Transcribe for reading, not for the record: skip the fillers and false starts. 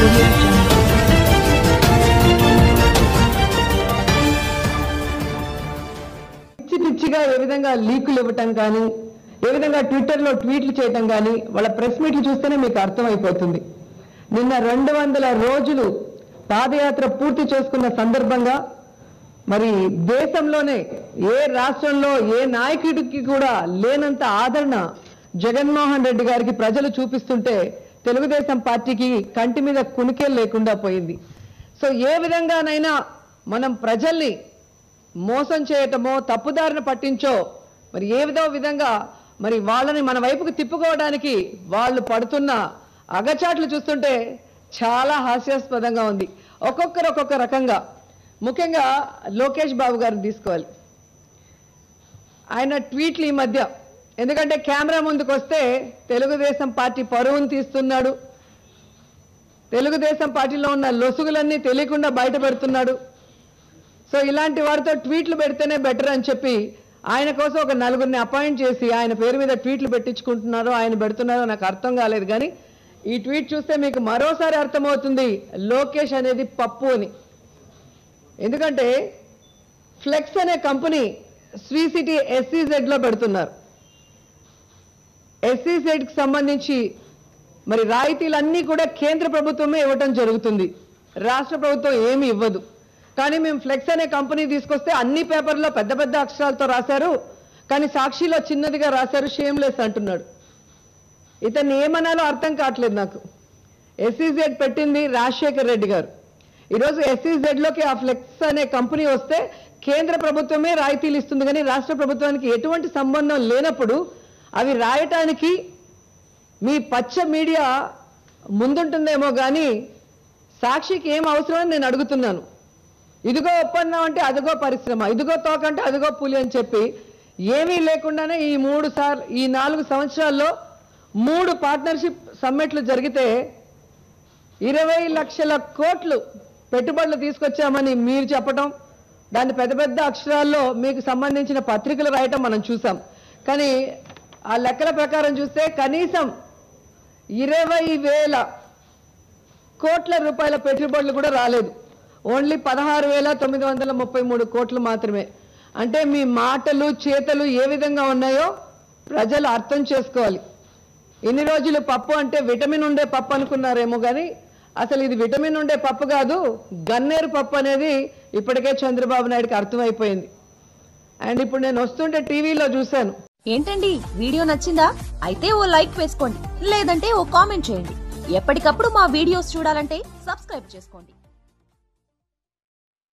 audio jungle. పిచ్చిగా ఏ విధంగా లీకులు ఇవ్వటం కానీ ఏ విధంగా ట్విట్టర్లో ట్వీట్లు చేయటం కానీ వాళ్ళ ప్రెస్ మీట్లు చూస్తేనే మీకు అర్థమైపోతుంది. నిన్న 200 రోజులు పాదయాత్ర పూర్తి చేసుకున్న సందర్భంగా మరి దేశంలోనే ఏ రాష్ట్రంలో ఏ నాయకుడికి కూడా లేనంత ఆదరణ జగన్మోహన్ రెడ్డి గారికి ప్రజలు చూపిస్తుంటే తెలుగుదేశం పార్టీకి కంటి మీద కునికే లేకుండా పోయింది. సో ఏ విధంగానైనా మనం ప్రజల్ని మోసం చేయటమో తప్పుదారిన పట్టించో మరి ఏ విధంగా మరి వాళ్ళని మన వైపుకు తిప్పుకోవడానికి వాళ్ళు పడుతున్న అగచాట్లు చూస్తుంటే చాలా హాస్యాస్పదంగా ఉంది. ఒక్కొక్కరు ఒక్కొక్క రకంగా. ముఖ్యంగా లోకేష్ బాబు గారిని తీసుకోవాలి. ఆయన ట్వీట్లు ఈ మధ్య ఎందుకంటే కెమెరా ముందుకు వస్తే తెలుగుదేశం పార్టీ పరువును తీస్తున్నాడు, తెలుగుదేశం పార్టీలో ఉన్న లొసుగులన్నీ తెలియకుండా బయట పెడుతున్నాడు. సో ఇలాంటి వారితో ట్వీట్లు పెడితేనే బెటర్ అని చెప్పి ఆయన కోసం ఒక 4గురిని అపాయింట్ చేసి ఆయన పేరు మీద ట్వీట్లు పెట్టించుకుంటున్నారో ఆయన పెడుతున్నారో నాకు అర్థం కాలేదు. కానీ ఈ ట్వీట్ చూస్తే మీకు మరోసారి అర్థమవుతుంది లోకేష్ అనేది పప్పు అని. ఎందుకంటే ఫ్లెక్స్ అనే కంపెనీ శ్రీ సిటీ SEZలో పెడుతున్నారు. SEZకి సంబంధించి మరి రాయితీలన్నీ కూడా కేంద్ర ప్రభుత్వమే ఇవ్వటం జరుగుతుంది, రాష్ట్ర ప్రభుత్వం ఏమీ ఇవ్వదు. కానీ మేము ఫ్లెక్స్ అనే కంపెనీ తీసుకొస్తే అన్ని పేపర్లో పెద్ద పెద్ద అక్షరాలతో రాశారు, కానీ సాక్షిలో చిన్నదిగా రాశారు, షేమ్లెస్ అంటున్నాడు. ఇతన్ని ఏమనాలో అర్థం కావట్లేదు నాకు. SEZ పెట్టింది రాజశేఖర్ రెడ్డి గారు. ఈరోజు SEZలోకి ఆ ఫ్లెక్స్ అనే కంపెనీ వస్తే కేంద్ర ప్రభుత్వమే రాయితీలు ఇస్తుంది, కానీ రాష్ట్ర ప్రభుత్వానికి ఎటువంటి సంబంధం లేనప్పుడు అవి రాయటానికి మీ పచ్చ మీడియా ముందుంటుందేమో కానీ సాక్షికి ఏం అవసరం అని నేను అడుగుతున్నాను. ఇదిగో ఒప్పందం అంటే అదిగో పరిశ్రమ, ఇదిగో తోక అంటే అదిగో పులి అని చెప్పి ఏమీ లేకుండానే ఈ 4 సంవత్సరాల్లో 3 పార్ట్నర్షిప్ సమ్మిట్లు జరిగితే 20 లక్షల కోట్లు పెట్టుబడులు తీసుకొచ్చామని మీరు చెప్పటం, దాన్ని పెద్ద పెద్ద అక్షరాల్లో మీకు సంబంధించిన పత్రికలు రాయటం మనం చూసాం. కానీ ఆ లెక్కల ప్రకారం చూస్తే కనీసం 20,000 కోట్ల రూపాయల పెట్టుబడులు కూడా రాలేదు. ఓన్లీ 16,933 కోట్లు మాత్రమే. అంటే మీ మాటలు చేతలు ఏ విధంగా ఉన్నాయో ప్రజలు అర్థం చేసుకోవాలి. ఇన్ని రోజులు పప్పు అంటే విటమిన్ ఉండే పప్పు అనుకున్నారేమో కానీ అసలు ఇది విటమిన్ ఉండే పప్పు కాదు, గన్నేరు పప్పు అనేది ఇప్పటికే చంద్రబాబు నాయుడుకి అర్థమైపోయింది. అండ్ ఇప్పుడు నేను వస్తుంటే టీవీలో చూశాను. ఏంటండి వీడియో నచ్చిందా? అయితే ఓ లైక్ వేసుకోండి, లేదంటే ఓ కామెంట్ చేయండి. ఎప్పటికప్పుడు మా వీడియోస్ చూడాలంటే సబ్స్క్రైబ్ చేసుకోండి.